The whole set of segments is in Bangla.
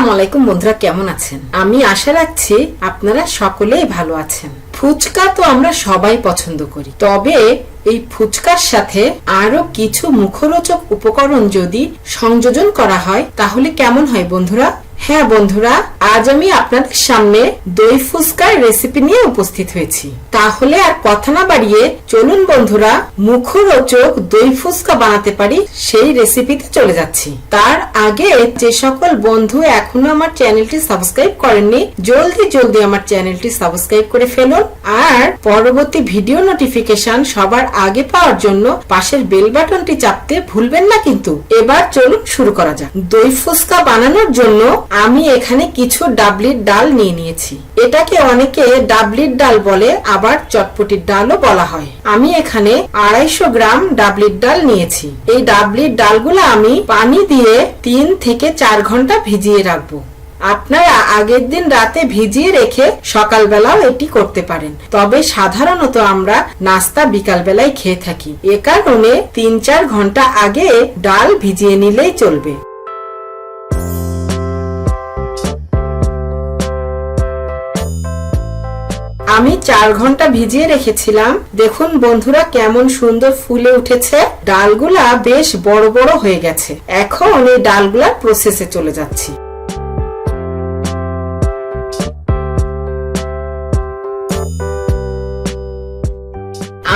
আসসালামু আলাইকুম বন্ধুরা, কেমন আছেন? আমি আশা রাখছি আপনারা সকলেই ভালো আছেন। ফুচকা তো আমরা সবাই পছন্দ করি, তবে এই ফুচকার সাথে আরো কিছু মুখরোচক উপকরণ যদি সংযোজন করা হয় তাহলে কেমন হয় বন্ধুরা? হ্যাঁ বন্ধুরা, আজ আমি আপনাদের সামনে দই ফুচকার রেসিপি নিয়ে উপস্থিত হয়েছি। তাহলে আর কথা না বাড়িয়ে চলুন বন্ধুরা, মুখরোচক দই ফুচকা বানাতে পারি সেই রেসিপিতে চলে যাচ্ছি। তার আগে যে সকল বন্ধু এখনো আমার চ্যানেলটি সাবস্ক্রাইব করেননি, জলদি আমার চ্যানেলটি সাবস্ক্রাইব করে ফেলুন। আর পরবর্তী ভিডিও নোটিফিকেশন সবার আগে পাওয়ার জন্য পাশের বেল বাটনটি চাপতে ভুলবেন না কিন্তু। এবার চলুন শুরু করা যাক। দই ফুচকা বানানোর জন্য আমি এখানে কিছু ডাবলির ডাল নিয়ে নিয়েছি। এটাকে অনেকে ডাবলির ডাল বলে, আবার চটপটির ডালও বলা হয়। আমি এখানে 250 গ্রাম ডাবলির ডাল নিয়েছি। এই ডাবলির ডালগুলো আমি পানি দিয়ে 3 থেকে 4 ঘন্টা ভিজিয়ে রাখবো। আপনারা আগের দিন রাতে ভিজিয়ে রেখে সকালবেলাও এটি করতে পারেন, তবে সাধারণত আমরা নাস্তা বিকাল বেলায় খেয়ে থাকি। এ কারণে 3-4 ঘন্টা আগে ডাল ভিজিয়ে নিলেই চলবে। আমি 4 ঘন্টা ভিজিয়ে রেখেছিলাম। দেখুন বন্ধুরা কেমন সুন্দর ফুলে উঠেছে। ডালগুলা বেশ বড় বড় হয়ে গেছে। এখন এই ডালগুলা প্রসেসে চলে যাচ্ছি।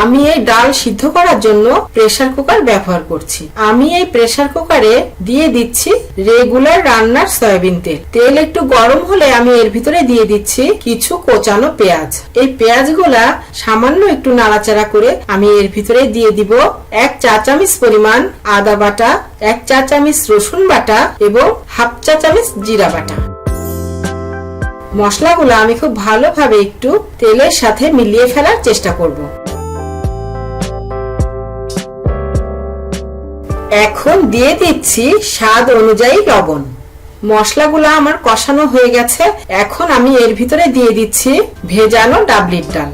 আমি এই ডাল সিদ্ধ করার জন্য প্রেসার কুকার ব্যবহার করছি। আমি এই প্রেসার কুকারে দিয়ে দিচ্ছি রেগুলার রান্নার সয়াবিন তেল। তেল একটু গরম হলে আমি এর ভিতরে দিয়ে দিচ্ছি কিছু কোচানো পেঁয়াজ। এই পেঁয়াজগুলা সামান্য একটু নাড়াচাড়া করে আমি এর ভিতরে দিয়ে দিব 1 চা চামচ পরিমাণ আদা বাটা, 1 চা চামচ রসুন বাটা এবং 1/2 চা চামচ জিরা বাটা। মশলাগুলো আমি খুব ভালোভাবে একটু তেলের সাথে মিলিয়ে ফেলার চেষ্টা করব। এখন দিয়ে দিচ্ছি স্বাদ অনুযায়ী লবণ। মশলাগুলো আমার কষানো হয়ে গেছে। এখন আমি এর ভিতরে দিয়ে দিচ্ছি ভেজানো ডাবলির ডাল।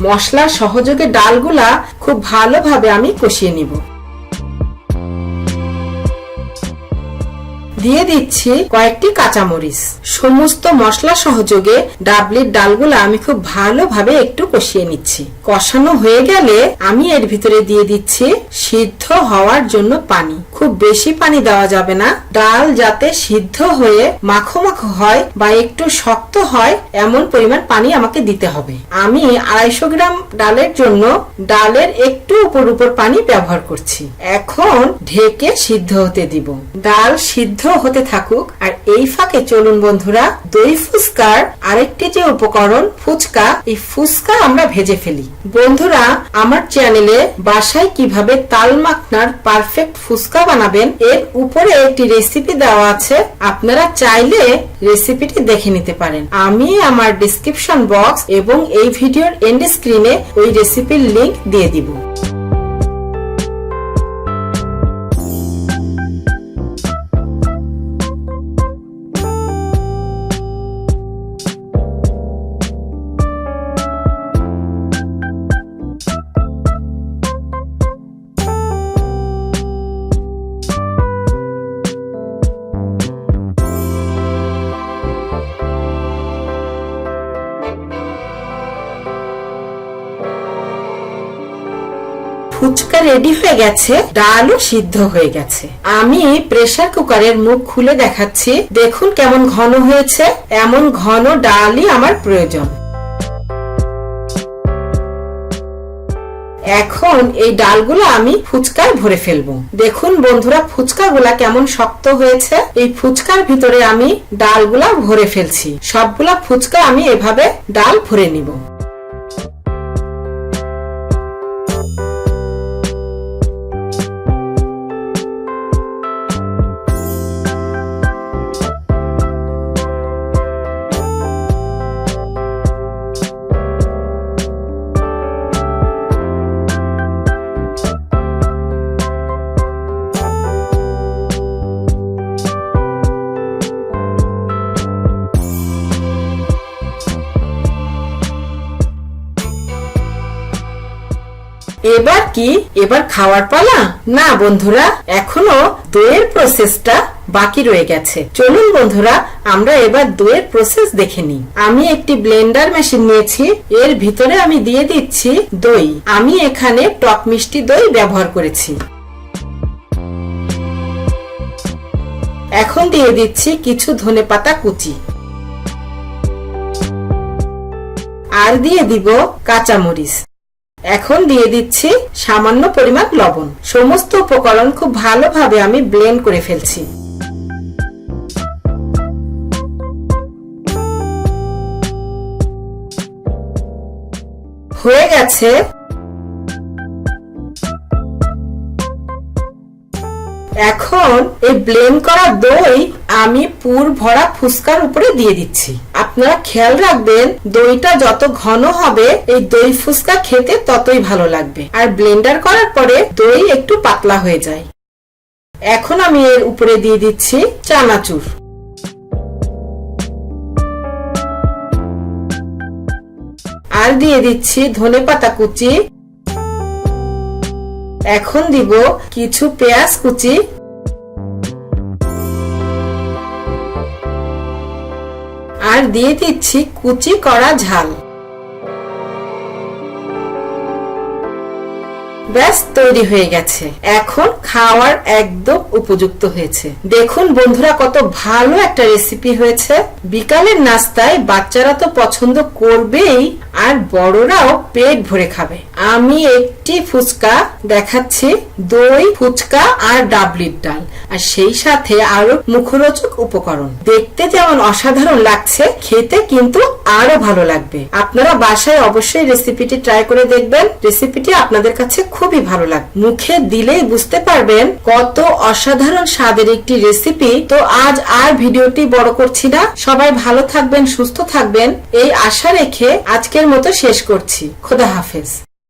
মশলা সহযোগে ডালগুলা খুব ভালোভাবে আমি কষিয়ে নিব। দিয়ে দিচ্ছি কয়েকটি কাঁচামরিচ। সমস্ত মশলা সহযোগে ডাবলির ডালগুলো আমি খুব ভালোভাবে একটু কষিয়ে নিচ্ছি। কষানো হয়ে গেলে আমি এর ভিতরে দিয়ে দিচ্ছি সিদ্ধ হওয়ার জন্য পানি। খুব বেশি পানি দেওয়া যাবে না। ডাল যাতে সিদ্ধ হয়ে মাখো মাখো হয় বা একটু শক্ত হয় এমন পরিমাণ পানি আমাকে দিতে হবে। আমি 250 গ্রাম ডালের জন্য ডালের একটু উপর পানি ব্যবহার করছি। এখন ঢেকে সিদ্ধ হতে দিব। ডাল সিদ্ধ হতে থাকুক, আর এই ফাঁকে চলুন বন্ধুরা দই ফুচকার আরেকটি যে উপকরণ ফুচকা, এই ফুচকা আমরা ভেজে ফেলি। বন্ধুরা আমার চ্যানেলে বাসায় কিভাবে তাল মাখনার পারফেক্ট ফুচকা বানাবেন এর উপরে একটি রেসিপি দেওয়া আছে। আপনারা চাইলে রেসিপিটি দেখে নিতে পারেন। আমি আমার ডেসক্রিপশন বক্স এবং এই ভিডিওর এন্ড স্ক্রিনে ওই রেসিপির লিংক দিয়ে দিব। ফুচকা রেডি হয়ে গেছে, ডালও সিদ্ধ হয়ে গেছে। আমি প্রেসার কুকারের মুখ খুলে দেখাচ্ছি। দেখুন কেমন ঘন হয়েছে। এমন ঘন ডালই আমার প্রয়োজন। এখন এই ডালগুলো আমি ফুচকায় ভরে ফেলবো। দেখুন বন্ধুরা ফুচকাগুলা কেমন শক্ত হয়েছে। এই ফুচকার ভিতরে আমি ডালগুলা ভরে ফেলছি। সবগুলা ফুচকা আমি এভাবে ডাল ভরে নিব। এবার কি, এবার খাওয়ার পালা? না বন্ধুরা, এখনো দইয়ের প্রসেসটা বাকি রয়ে গেছে। চলুন বন্ধুরা, আমরা এবার দইয়ের প্রসেস দেখে নিই। আমি একটি ব্লেন্ডার মেশিন নিয়েছি, এর ভিতরে আমি দিয়ে দিচ্ছি দই। আমি এখানে টক মিষ্টি দই ব্যবহার করেছি। এখন দিয়ে দিচ্ছি কিছু ধনেপাতা কুচি, আর দিয়ে দিব কাঁচামরিচ। এখন দিয়ে দিচ্ছি সামান্য পরিমাণ লবণ। সমস্ত উপকরণ খুব ভালোভাবে আমি ব্লেন্ড করে ফেলছি। হয়ে গেছে। এখন এই ব্লেন্ড করা দই আমি পুর ভরা ফুচকার উপরে দিয়ে দিচ্ছি। আপনারা খেয়াল রাখবেন, দইটা যত ঘন হবে এই দই ফুচকা খেতে ততই ভালো লাগবে, আর ব্লেন্ডার করার পরে দই একটু পাতলা হয়ে যায়। এখন আমি এর উপরে দিয়ে দিচ্ছি চানাচুর। আর দিয়ে দিচ্ছি ধনেপাতা কুচি। এখন দিব কিছু পেঁয়াজ কুচি, আর দিয়ে দিচ্ছি কুচি করা ঝাল। ব্যাস তৈরি হয়ে গেছে। এখন খাওয়ার একদম উপযুক্ত হয়েছে। দেখুন বন্ধুরা, কত ভালো একটা রেসিপি হয়েছে। বিকালের নাস্তায় বাচ্চারা তো পছন্দ করবেই, আর বড়রাও পেট ভরে খাবে। আমি একটি ফুচকা দেখাচ্ছি, দই ফুচকা আর ডাবলির ডাল, আর সেই সাথে আরো মুখরোচক উপকরণ। দেখতে যেমন অসাধারণ লাগছে, খেতে কিন্তু আরো ভালো লাগবে। আপনারা বাসায় অবশ্যই রেসিপিটি ট্রাই করে দেখবেন। রেসিপিটি আপনাদের কাছে খুবই ভালো লাগবে, মুখে দিলেই বুঝতে পারবেন কত অসাধারণ স্বাদের একটি রেসিপি। তো আজ আর ভিডিওটি বড় করছি না, সবাই ভালো থাকবেন, সুস্থ থাকবেন এই আশা রেখে আজকের মতো শেষ করছি। খোদা হাফেজ।